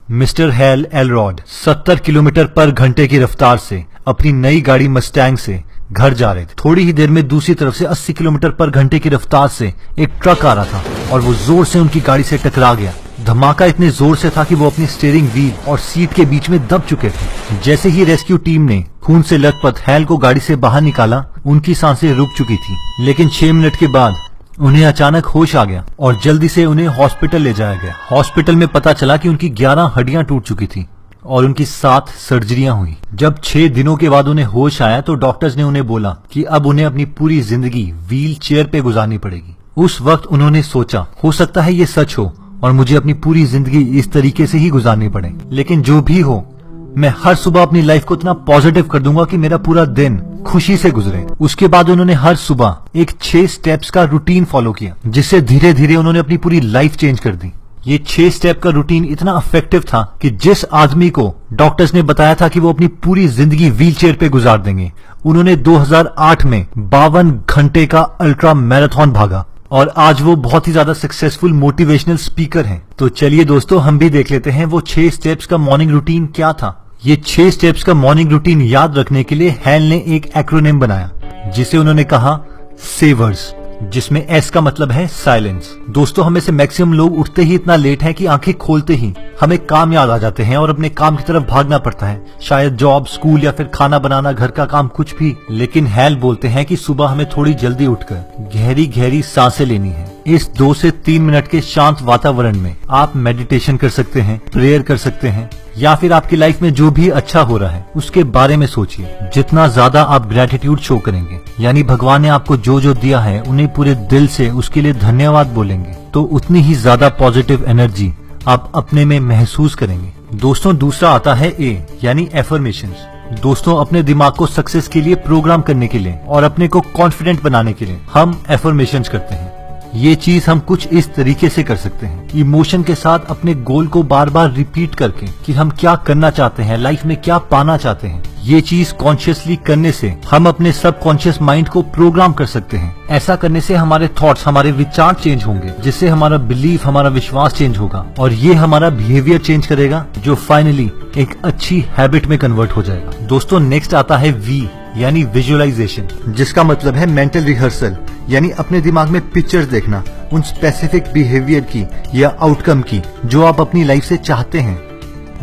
Mister hell Elrod 70 kilometre पर घंटे की रफ्तार से अपनी नई गाड़ी मस्टैंग से घर जा रहे थे। थोड़ी ही देर में दूसरी तरफ से 80 किलोमीटर पर घंटे की रफ्तार से एक ट्रक आ रहा था और वो जोर से उनकी गाड़ी से टकरा गया। धमाका इतने जोर से था कि वो अपनी स्टीयरिंग व्हील और सीट के बीच में दब चुके थे। जैसे ही रेस्क्यू टीम ने खून से लथपथ हैल को गाड़ी से बाहर निकाला, उनकी सांसें रुक चुकी थी, लेकिन 6 मिनट के बाद उन्हें अचानक होश आ गया और जल्दी से उन्हें हॉस्पिटल ले जाया गया। हॉस्पिटल में पता चला कि उनकी 11 हड्डियां टूट चुकी थी और उनकी 7 सर्जरियां हुई। जब 6 दिनों के बाद उन्हें होश आया तो डॉक्टर्स ने उन्हें बोला कि अब उन्हें अपनी पूरी जिंदगी व्हील चेयर पे गुजारनी पड़ेगी। उस वक्त उन्होंने सोचा, हो सकता है ये सच हो और मुझे अपनी पूरी जिंदगी इस तरीके से ही गुजारनी पड़े, लेकिन जो भी हो मैं हर सुबह अपनी लाइफ को इतना पॉजिटिव कर दूंगा कि मेरा पूरा दिन खुशी से गुजरे। उसके बाद उन्होंने हर सुबह एक 6 स्टेप्स का रूटीन फॉलो किया, जिससे धीरे धीरे उन्होंने अपनी पूरी लाइफ चेंज कर दी। ये 6 स्टेप का रूटीन इतना इफेक्टिव था कि जिस आदमी को डॉक्टर्स ने बताया था कि वो अपनी पूरी जिंदगी व्हील चेयर पे गुजार देंगे, उन्होंने 2008 में 52 घंटे का अल्ट्रा मैराथन भागा और आज वो बहुत ही ज्यादा सक्सेसफुल मोटिवेशनल स्पीकर हैं। तो चलिए दोस्तों, हम भी देख लेते हैं वो 6 स्टेप्स का मॉर्निंग रूटीन क्या था। ये 6 स्टेप्स का मॉर्निंग रूटीन याद रखने के लिए हैल ने एक एक्रोनिम बनाया, जिसे उन्होंने कहा सेवर्स, जिसमें एस का मतलब है साइलेंस। दोस्तों, हमें से मैक्सिमम लोग उठते ही इतना लेट हैं कि आंखें खोलते ही हमें काम याद आ जाते हैं और अपने काम की तरफ भागना पड़ता है, शायद जॉब, स्कूल या फिर खाना बनाना, घर का काम, कुछ भी। लेकिन हैल बोलते हैं कि सुबह हमें थोड़ी जल्दी उठकर गहरी गहरी सांसें लेनी है। इस 2 से 3 मिनट के शांत वातावरण में आप मेडिटेशन कर सकते हैं, प्रेयर कर सकते हैं, या फिर आपकी लाइफ में जो भी अच्छा हो रहा है उसके बारे में सोचिए। जितना ज्यादा आप ग्रेटिट्यूड शो करेंगे, यानी भगवान ने आपको जो जो दिया है उन्हें पूरे दिल से उसके लिए धन्यवाद बोलेंगे, तो उतनी ही ज्यादा पॉजिटिव एनर्जी आप अपने में महसूस करेंगे। दोस्तों, दूसरा आता है ए, यानी एफर्मेशंस। दोस्तों, अपने दिमाग को सक्सेस के लिए प्रोग्राम करने के लिए और अपने को कॉन्फिडेंट बनाने के लिए हम एफर्मेशंस करते हैं। ये चीज हम कुछ इस तरीके से कर सकते हैं, इमोशन के साथ अपने गोल को बार बार रिपीट करके कि हम क्या करना चाहते हैं, लाइफ में क्या पाना चाहते हैं। ये चीज कॉन्शियसली करने से हम अपने सबकॉन्शियस माइंड को प्रोग्राम कर सकते हैं। ऐसा करने से हमारे थॉट्स, हमारे विचार चेंज होंगे, जिससे हमारा बिलीफ, हमारा विश्वास चेंज होगा और ये हमारा बिहेवियर चेंज करेगा, जो फाइनली एक अच्छी हैबिट में कन्वर्ट हो जाएगा। दोस्तों, नेक्स्ट आता है वी, यानी विजुअलाइजेशन, जिसका मतलब है मेंटल रिहर्सल, यानी अपने दिमाग में पिक्चर्स देखना उन स्पेसिफिक बिहेवियर की या आउटकम की जो आप अपनी लाइफ से चाहते हैं।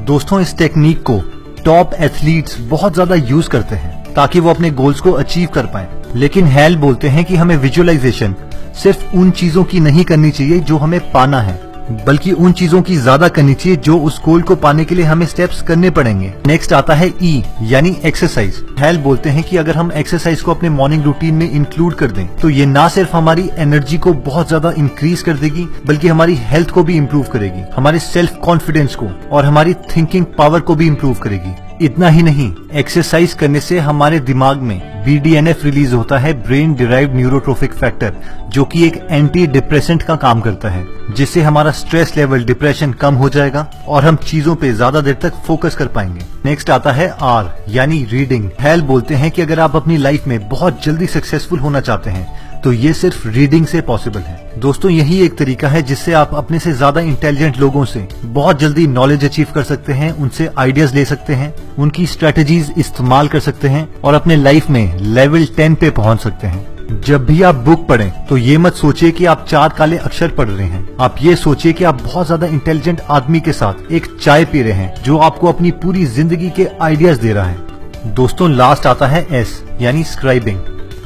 दोस्तों, इस टेक्निक को टॉप एथलीट्स बहुत ज्यादा यूज करते हैं ताकि वो अपने गोल्स को अचीव कर पाएं। लेकिन हैल बोलते हैं कि हमें विजुअलाइजेशन सिर्फ उन चीजों की नहीं करनी चाहिए जो हमें पाना है, बल्कि उन चीजों की ज्यादा करनी चाहिए जो उस गोल को पाने के लिए हमें स्टेप्स करने पड़ेंगे। नेक्स्ट आता है ई, यानी एक्सरसाइज। हैल बोलते हैं कि अगर हम एक्सरसाइज को अपने मॉर्निंग रूटीन में इंक्लूड कर दें तो ये ना सिर्फ हमारी एनर्जी को बहुत ज्यादा इंक्रीज कर देगी, बल्कि हमारी हेल्थ को भी इम्प्रूव करेगी, हमारे सेल्फ कॉन्फिडेंस को और हमारी थिंकिंग पावर को भी इम्प्रूव करेगी। इतना ही नहीं, एक्सरसाइज करने से हमारे दिमाग में BDNF रिलीज होता है, ब्रेन डिराइव्ड न्यूरोट्रोफिक फैक्टर, जो कि एक एंटी डिप्रेसेंट का काम करता है, जिससे हमारा स्ट्रेस लेवल, डिप्रेशन कम हो जाएगा और हम चीजों पे ज्यादा देर तक फोकस कर पाएंगे। नेक्स्ट आता है आर, यानी रीडिंग। हैल बोलते हैं कि अगर आप अपनी लाइफ में बहुत जल्दी सक्सेसफुल होना चाहते हैं तो ये सिर्फ रीडिंग से पॉसिबल है। दोस्तों, यही एक तरीका है जिससे आप अपने से ज्यादा इंटेलिजेंट लोगों से बहुत जल्दी नॉलेज अचीव कर सकते हैं, उनसे आइडियाज ले सकते हैं, उनकी स्ट्रेटेजीज इस्तेमाल कर सकते हैं और अपने लाइफ में लेवल 10 पे पहुंच सकते हैं। जब भी आप बुक पढ़ें तो ये मत सोचिए कि आप 4 काले अक्षर पढ़ रहे हैं, आप ये सोचिए कि आप बहुत ज्यादा इंटेलिजेंट आदमी के साथ एक चाय पी रहे हैं जो आपको अपनी पूरी जिंदगी के आइडियाज दे रहा है। दोस्तों, लास्ट आता है एस, यानी स्क्राइबिंग,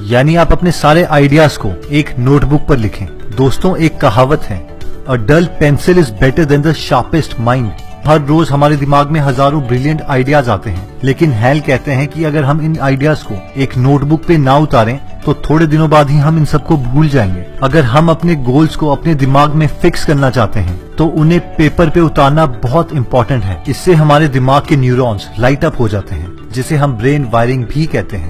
यानी आप अपने सारे आइडियाज को एक नोटबुक पर लिखें। दोस्तों, एक कहावत है, a dull pencil is better than the sharpest mind. हर रोज हमारे दिमाग में हजारों ब्रिलियंट आइडियाज आते हैं, लेकिन हैल कहते हैं कि अगर हम इन आइडियाज को एक नोटबुक पे ना उतारें तो थोड़े दिनों बाद ही हम इन सबको भूल जाएंगे। अगर हम अपने गोल्स को अपने दिमाग में फिक्स करना चाहते हैं तो उन्हें पेपर पे उतारना बहुत इंपॉर्टेंट है। इससे हमारे दिमाग के न्यूरॉन्स लाइट अप हो जाते हैं, जिसे हम ब्रेन वायरिंग भी कहते हैं।